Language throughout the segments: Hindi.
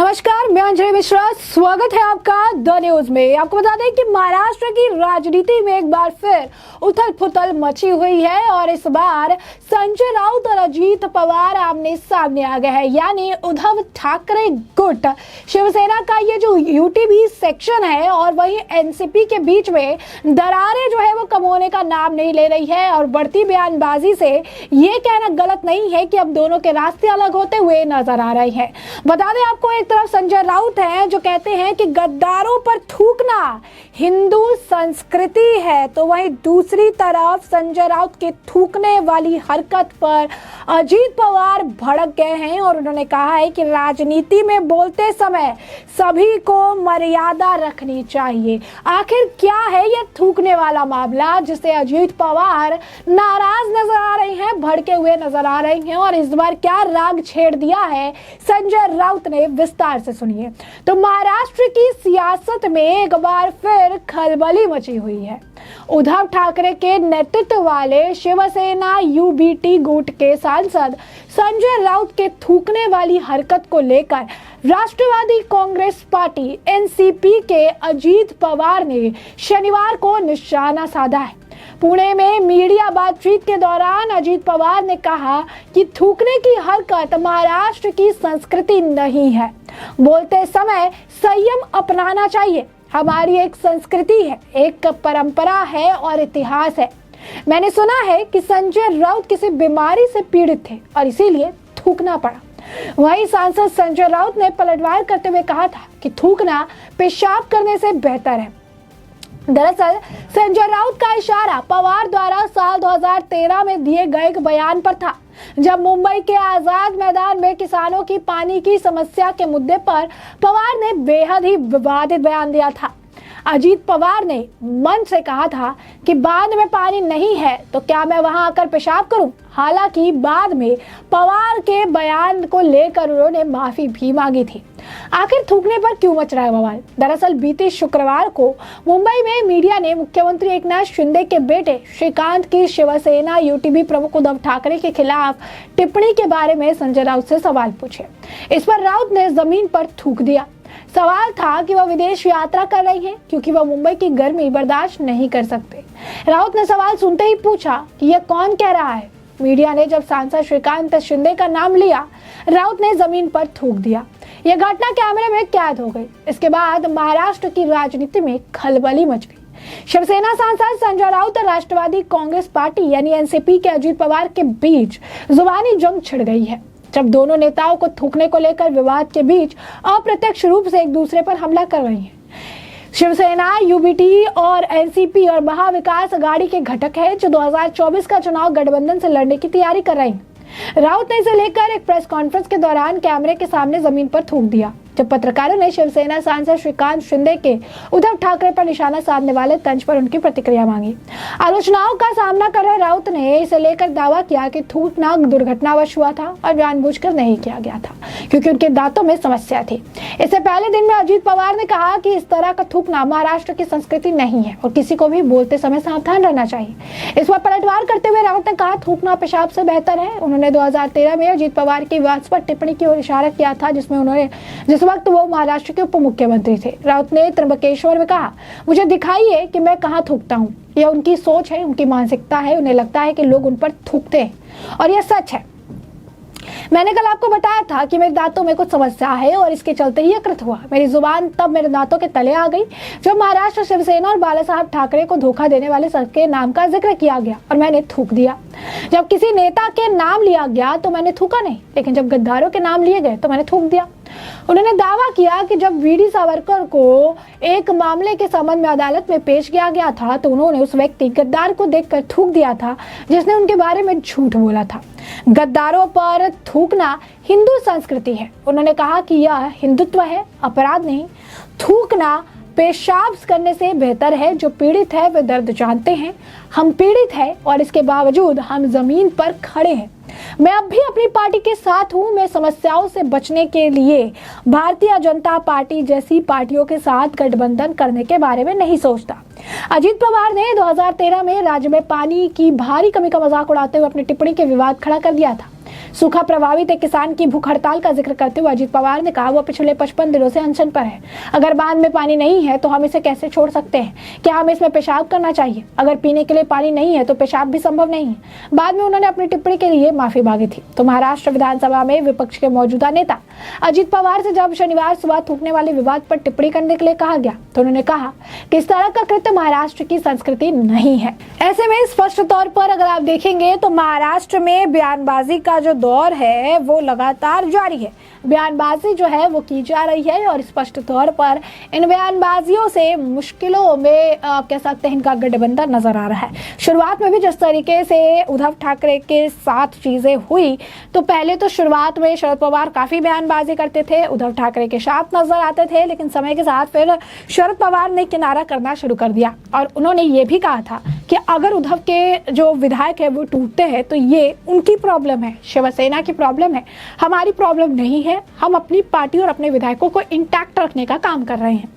नमस्कार, मैं अंजलि मिश्रा। स्वागत है आपका द न्यूज में। आपको बता दें कि महाराष्ट्र की राजनीति में एक बार फिर उथल पुथल मची हुई है और इस बार संजय राउत और अजीत पवार आमने सामने आ गए हैं। यानी उद्धव ठाकरे गुट शिवसेना का ये जो यूटीबी सेक्शन है और वही एनसीपी के बीच में दरारें जो है वो कम होने का नाम नहीं ले रही है। और बढ़ती बयानबाजी से ये कहना गलत नहीं है कि अब दोनों के रास्ते अलग होते हुए नजर आ रहे हैं। बता दें आपको, एक तरफ संजय राउत हैं जो कहते हैं कि गद्दारों पर थूकना हिंदू संस्कृति है, तो वहीं दूसरी तरफ संजय राउत के थूकने वाली हरकत पर अजीत पवार भड़क गए हैं और उन्होंने कहा है कि राजनीति में बोलते समय सभी को मर्यादा रखनी चाहिए। आखिर क्या है यह थूकने वाला मामला जिससे अजीत पवार नाराज नजर आ रहे हैं, भड़के हुए नजर आ रहे हैं और इस बार क्या राग छेड़ दिया है संजय राउत ने, विस्तार से सुनिए। तो महाराष्ट्र की सियासत में एक बार फिर खलबली मची हुई है। उद्धव ठाकरे के नेतृत्व वाले शिवसेना यूबीटी गुट के सांसद संजय राउत के थूकने वाली हरकत को लेकर राष्ट्रवादी कांग्रेस पार्टी एनसीपी के अजीत पवार ने शनिवार को निशाना साधा है। पुणे में मीडिया बातचीत के दौरान अजीत पवार ने कहा कि थूकने की हरकत महाराष्ट्र की संस्कृति नहीं है। बोलते समय संयम अपनाना चाहिए। हमारी एक संस्कृति है, एक परंपरा है और इतिहास है। मैंने सुना है कि संजय राउत किसी बीमारी से पीड़ित थे और इसीलिए थूकना पड़ा। वहीं सांसद संजय राउत ने पलटवार करते हुए कहा था कि थूकना पेशाब करने से बेहतर है। दरअसल संजय राउत का इशारा पवार द्वारा साल 2013 में दिए गए एक बयान पर था, जब मुंबई के आजाद मैदान में किसानों की पानी की समस्या के मुद्दे पर पवार ने बेहद ही विवादित बयान दिया था। अजीत पवार ने मंच से कहा था कि बांध में पानी नहीं है तो क्या मैं वहां आकर पेशाब करूं। हालांकि बाद में पवार के बयान को लेकर उन्होंने माफी भी मांगी थी। आखिर थूकने पर क्यों मच रहा है बवाल? दरअसल बीते शुक्रवार को मुंबई में मीडिया ने मुख्यमंत्री एकनाथ शिंदे के बेटे श्रीकांत की शिवसेना यूटीबी प्रमुख उद्धव ठाकरे के खिलाफ टिप्पणी के बारे में संजय राउत से सवाल पूछे। इस पर राउत ने जमीन पर थूक दिया। सवाल था कि वह विदेश यात्रा कर रही हैं क्योंकि वह मुंबई की गर्मी बर्दाश्त नहीं कर सकते। राउत ने सवाल सुनते ही पूछा कि यह कौन कह रहा है। मीडिया ने जब सांसद श्रीकांत शिंदे का नाम लिया, राउत ने जमीन पर थूक दिया। यह घटना कैमरे में कैद हो गई। इसके बाद महाराष्ट्र की राजनीति में खलबली मच गई। शिवसेना सांसद संजय राउत और राष्ट्रवादी कांग्रेस पार्टी यानी एनसीपी के अजीत पवार के बीच जुबानी जंग छिड़ गई है। जब दोनों नेताओं को थूकने को लेकर विवाद के बीच अप्रत्यक्ष रूप से एक दूसरे पर हमला कर रही है। शिवसेना यूबीटी और एनसीपी और महाविकास अघाड़ी के घटक है जो 2024 का चुनाव गठबंधन से लड़ने की तैयारी कर रही है। राउत ने इसे लेकर एक प्रेस कॉन्फ्रेंस के दौरान कैमरे के सामने जमीन पर थूक दिया। जब पत्रकारों ने शिवसेना सांसद श्रीकांत शिंदे के उद्धव ठाकरे पर निशाना साधने वाले तंज पर उनकी प्रतिक्रिया मांगी। आलोचनाओं का सामना कर रहे राउत ने इसे लेकर दावा किया कि थूकना दुर्घटनावश हुआ था और जानबूझकर नहीं किया गया था क्योंकि उनके दांतों में समस्या थी। इससे पहले दिन में अजीत पवार ने कहा कि इस तरह का थूकना महाराष्ट्र की संस्कृति नहीं है और किसी को भी बोलते समय सावधान रहना चाहिए। इस पर पलटवार करते हुए राउत ने कहा थूकना पेशाब से बेहतर है। उन्होंने 2013 में अजीत पवार की विवादास्पद टिप्पणी की ओर इशारा किया था जिसमें जिस वक्त वो महाराष्ट्र के उप मुख्यमंत्री थे। राउत ने त्र्यंबकेश्वर में कहा, मुझे दिखाइए कि मैं कहां थूकता हूं। यह उनकी सोच है, उनकी मानसिकता है। उन्हें लगता है कि लोग उन पर थूकते हैं और यह सच है। मैंने कल आपको बताया था कि मेरे दांतों में कुछ समस्या है और इसके चलते ही कृत हुआ। मेरी जुबान तब मेरे दांतों के तले आ गई जब महाराष्ट्र शिवसेना और बाला साहब ठाकरे को धोखा देने वाले सबके नाम का जिक्र किया गया और मैंने थूक दिया। जब किसी नेता के नाम लिया गया तो मैंने थूका नहीं, लेकिन जब गद्दारों के नाम लिए गए तो मैंने थूक दिया। उन्होंने दावा किया कि जब वीडी सावरकर को एक मामले के संबंध में अदालत में पेश किया गया था तो उन्होंने उस व्यक्ति गद्दार को देखकर थूक दिया था जिसने उनके बारे में झूठ बोला था। गद्दारों पर थूकना हिंदू संस्कृति है। उन्होंने कहा कि यह हिंदुत्व है, अपराध नहीं। थूकना पेशाब करने से बेहतर है। जो पीड़ित है वे दर्द जानते हैं। हम पीड़ित हैं और इसके बावजूद हम जमीन पर खड़े हैं। मैं अब भी अपनी पार्टी के साथ हूं। मैं समस्याओं से बचने के लिए भारतीय जनता पार्टी जैसी पार्टियों के साथ गठबंधन करने के बारे में नहीं सोचता। अजीत पवार ने 2013 में राज्य में पानी की भारी कमी का मजाक उड़ाते हुए अपनी टिप्पणी के विवाद खड़ा कर दिया था। सूखा प्रभावित एक किसान की भूख हड़ताल का जिक्र करते हुए अजीत पवार ने कहा वो पिछले 55 दिनों से अनशन पर है। अगर बांध में पानी नहीं है तो हम इसे कैसे छोड़ सकते हैं? क्या हमें इसमें पेशाब करना चाहिए? अगर पीने के लिए पानी नहीं है तो पेशाब भी संभव नहीं है। बाद में उन्होंने अपनी टिप्पणी के लिए माफी मांगी थी। तो महाराष्ट्र विधानसभा में विपक्ष के मौजूदा नेता अजीत पवार से जब शनिवार सुबह थूकने वाले विवाद पर टिप्पणी करने के लिए कहा गया तो उन्होंने कहा कि इस तरह का कृत्य महाराष्ट्र की संस्कृति नहीं है। ऐसे में स्पष्ट तौर पर अगर आप देखेंगे तो महाराष्ट्र में बयानबाजी का जो दौर है वो लगातार जारी है। बयानबाजी जो है वो की जा रही है और स्पष्ट तौर पर इन बयानबाजियों से मुश्किलों में आप कह सकते हैं इनका गठबंधन नजर आ रहा है। शुरुआत में भी जिस तरीके से उद्धव ठाकरे के साथ चीजें हुई तो पहले तो शुरुआत में शरद पवार काफी बयानबाजी करते थे, उद्धव ठाकरे के साथ नजर आते थे, लेकिन समय के साथ फिर शरद पवार ने किनारा करना शुरू कर दिया और उन्होंने ये भी कहा था कि अगर उद्धव के जो विधायक है वो टूटते हैं तो ये उनकी प्रॉब्लम है, शिवसेना की प्रॉब्लम है, हमारी प्रॉब्लम नहीं है। हम अपनी पार्टी और अपने विधायकों को इंटैक्ट रखने का काम कर रहे हैं।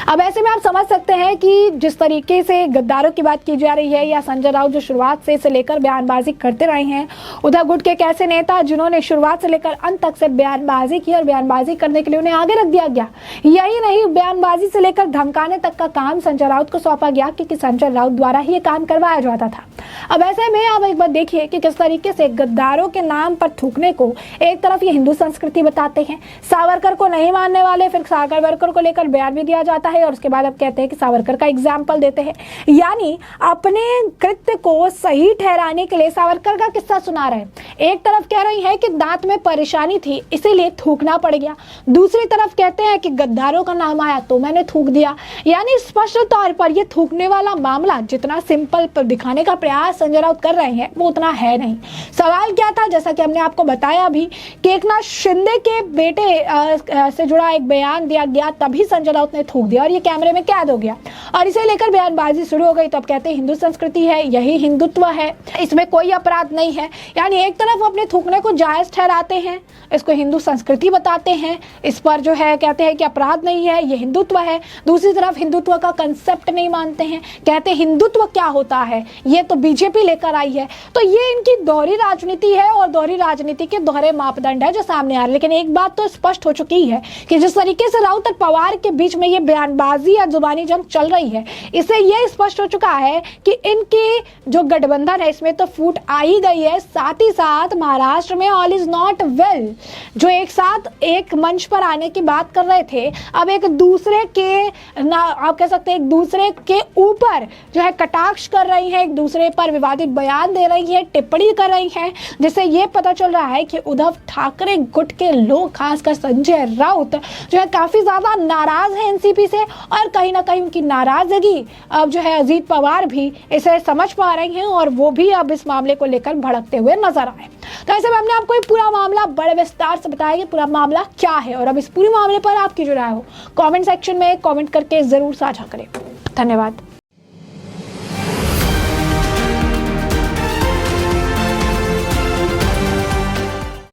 अब ऐसे में आप समझ सकते हैं कि जिस तरीके से गद्दारों की बात की जा रही है या संजय राउत जो शुरुआत से इसे लेकर बयानबाजी करते रहे हैं, उद्धव गुट के एक ऐसे नेता जिन्होंने शुरुआत से लेकर अंत तक से बयानबाजी की और बयानबाजी करने के लिए उन्हें आगे रख दिया गया। यही नहीं, बयानबाजी से लेकर धमकाने तक का काम संजय राउत को सौंपा गया क्योंकि संजय राउत द्वारा ही ये काम करवाया जाता था। अब ऐसे में आप एक बार देखिए कि किस तरीके से गद्दारों के नाम पर थूकने को एक तरफ ये हिंदू संस्कृति बताते हैं, सावरकर को नहीं मानने वाले फिर सावरकर को लेकर बयान भी दिया जाता है और उसके बाद अब कहते हैं कि सावरकर का एग्जाम्पल देते हैं, यानी अपने कृत्य को सही ठहराने के लिए सावरकर का किस्सा सुना रहे हैं। एक तरफ कह रही है कि दांत में परेशानी थी इसीलिए थूकना पड़ गया, दूसरी तरफ कहते हैं कि गद्दारों का नाम आया तो मैंने थूक दिया। यानी स्पष्ट तौर पर यह थूकने वाला मामला जितना सिंपल दिखाने का प्रयास संजय राउत कर रहे हैं वो उतना है नहीं। सवाल क्या था, जैसा कि हमने आपको बताया भी कि एकनाथ शिंदे के बेटे से जुड़ा एक बयान दिया गया, तभी संजय राउत ने थूक दिया और ये कैमरे में कैद हो गया और इसे लेकर बयानबाजी शुरू हो गई। तो अब कहते हैं हिंदू संस्कृति है, यही हिंदुत्व है, इसमें कोई अपराध नहीं है। यानी एक तरफ अपने थूकने को जायज ठहराते हैं, इसको हिंदू संस्कृति बताते हैं, इस पर जो है कहते हैं कि अपराध नहीं है, ये हिंदुत्व है। दूसरी तरफ हिंदुत्व का कंसेप्ट नहीं मानते हैं, कहते हैं हिंदुत्व क्या होता है, ये तो बीजेपी लेकर आई है। तो ये इनकी दोहरी राजनीति है और दोहरी राजनीति के दोहरे मापदंड है जो सामने आ रहे हैं। लेकिन एक बात तो स्पष्ट हो चुकी है कि जिस तरीके से राउत और पवार के बीच में ये बयानबाजी या जुबानी जंग चल रही है, इससे यह स्पष्ट हो चुका है कि इनकी जो गठबंधन है इसमें तो फूट आ ही गई है। साथ ही साथ महाराष्ट्र में ऑल इज नॉट वेल, जो एक साथ एक मंच पर आने की बात कर रहे थे, अब एक दूसरे के ना आप कह सकते हैं एक दूसरे के ऊपर जो है कटाक्ष कर रही है, एक दूसरे पर विवादित बयान दे रही है, टिप्पणी कर रही है, जिससे ये पता चल रहा है कि उद्धव ठाकरे गुट के लोग खासकर संजय राउत जो है काफी ज्यादा नाराज है एनसीपी से और कहीं ना कहीं उनकी नाराजगी अब जो है अजीत पवार भी इसे समझ पा रही हैं और वो भी अब इस मामले को लेकर भड़कते हुए नजर आए। तो ऐसे में हमने आपको ये पूरा मामला बड़े विस्तार से बताया कि पूरा मामला क्या है और अब इस पूरे मामले पर आपकी जो राय हो कमेंट सेक्शन में कमेंट करके जरूर साझा करें। धन्यवाद।